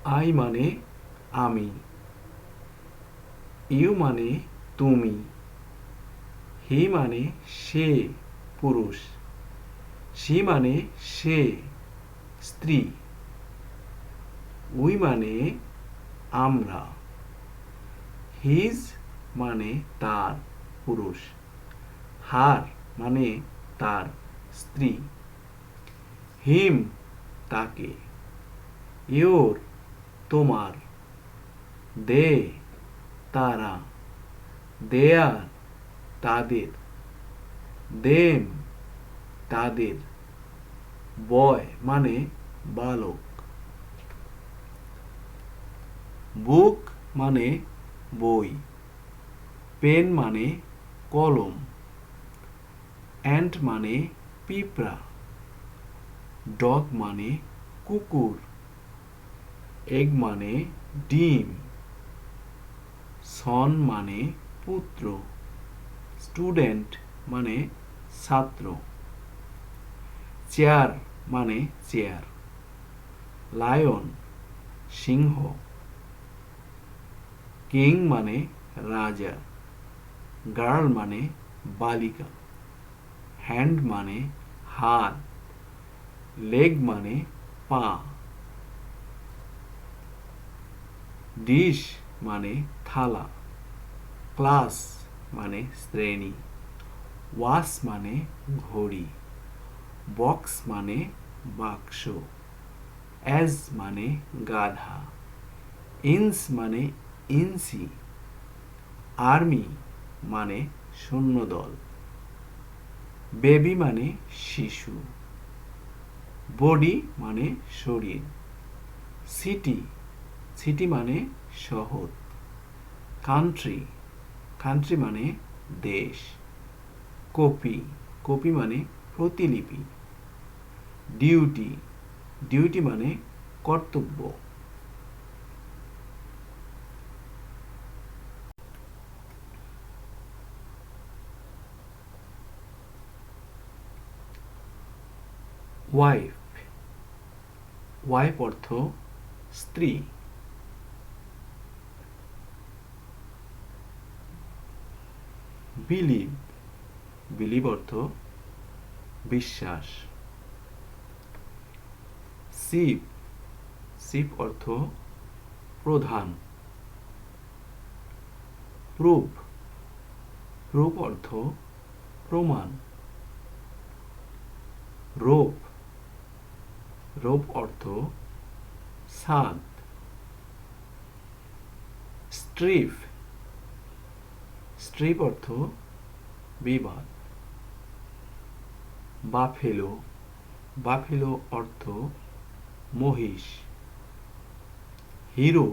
I মানে আমি, you মানে তুমি, হি মানে সে পুরুষ, সি মানে সে স্ত্রী, উই মানে আমরা, হিজ মানে তার পুরুষ, হার মানে তার স্ত্রী, হিম তাকে, ইয়োর তোমার, দে তারা, দেয়ার তাদের, দেম তাদের, বয় মানে বালক, বুক মানে বই, পেন মানে কলম, অ্যান্ট মানে পিঁপড়া, ডগ মানে কুকুর, এগ মানে ডিম, সন মানে পুত্র, স্টুডেন্ট মানে ছাত্র, চেয়ার মানে চেয়ার, লায়ন সিংহ, কিং মানে রাজা, গার্ল মানে বালিকা, হ্যান্ড মানে হাত, লেগ মানে পা, ডিশ মানে থালা, ক্লাস মানে শ্রেণী, ওয়াচ মানে ঘড়ি, বক্স মানে বাক্স, অ্যাজ মানে গাধা, ইঞ্চ মানে ইঞ্চি, আর্মি মানে সৈন্যদল, বেবি মানে শিশু, বডি মানে শরীর, সিটি সিটি মানে শহর, কান্ট্রি কান্ট্রি মানে দেশ, কপি কপি মানে প্রতিলিপি, ডিউটি ডিউটি মানে কর্তব্য। ওয়াইফ ওয়াইফ অর্থ স্ত্রী। বিলিভ বিলিভ অর্থ বিশ্বাস। চিফ চিফ অর্থ প্রধান। প্রুফ প্রুফ অর্থ প্রমাণ। রোপ রোপ অর্থ ছাদ। স্ট্রিপ স্ট্রিপ অর্থ বিবাদ। বাফেলো বাফেলো অর্থ মহিষ। হিরো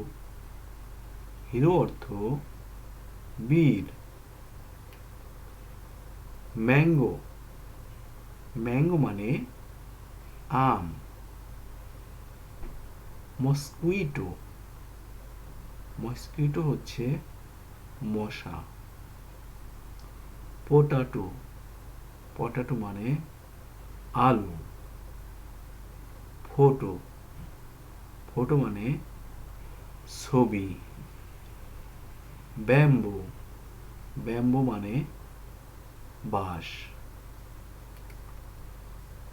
হিরো অর্থ বীর। ম্যাঙ্গো ম্যাঙ্গো মানে আম। মস্কুইটো মস্কুইটো হচ্ছে মশা। পোটাটো পটাটো মানে আলু। ফটো ফটো মানে ছবি। ব্যাম্বু ব্যাম্বু মানে বাঁশ।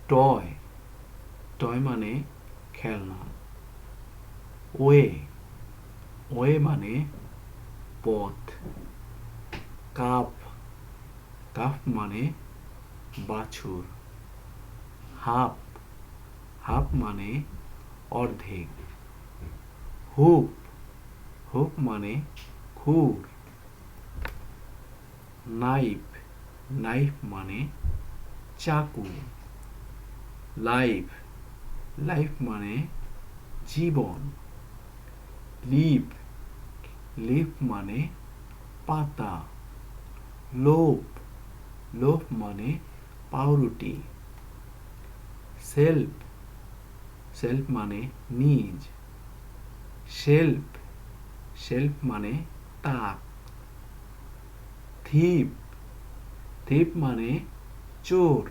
টয় টয় মানে খেলনা। ওয়ে ওয়ে মানে পথ। কাপ কাপ মানে বাছুর। হাফ হাফ মানে অর্ধেক। হুপ হুপ মানে খুর। নাইফ নাইফ মানে চাকু। লাইফ লাইফ মানে জীবন। লিফ লিফ মানে পাতা। লোভ লোভ মানে পাউরুটি। সেলফ সেলফ মানে নিজ। শেলফ শেলফ মানে তাক। থিপ থিপ মানে চোর।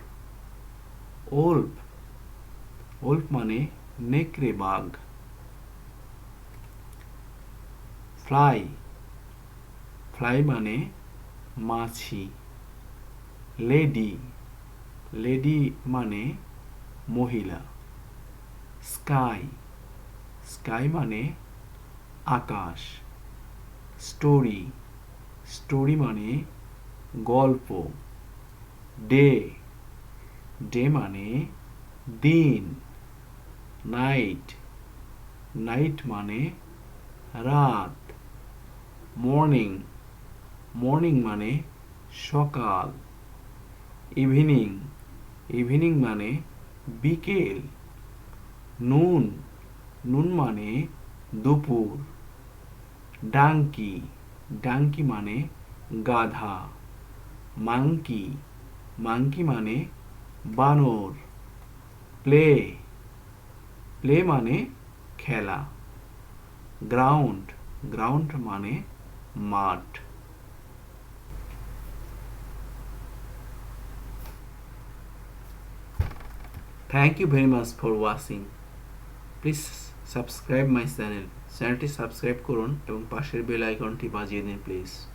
ওল্ফ ওল্ফ মানে নেকড়ে বাঘ। ফ্লাই, ফ্লাই মানে মাছি। লেডি, লেডি মানে মহিলা। স্কাই, স্কাই মানে আকাশ। স্টোরি, স্টোরি মানে গল্প। ডে, ডে মানে দিন। নাইট, নাইট মানে রাত। মর্নিং, মর্নিং মানে সকাল। ইভিনিং, ইভিনিং মানে বিকেল। নুন, নুন মানে দুপুর। ডাঙ্কি, ডাঙ্কি মানে গাধা। মাংকি, মাংকি মানে বানর। প্লে, প্লে মানে খেলা। গ্রাউন্ড, গ্রাউন্ড মানে মাঠ। Thank you very much for watching. Please subscribe my channel, চ্যানেলটি সাবস্ক্রাইব করুন এবং পাশের বেল আইকনটি বাজিয়ে দিন প্লিজ।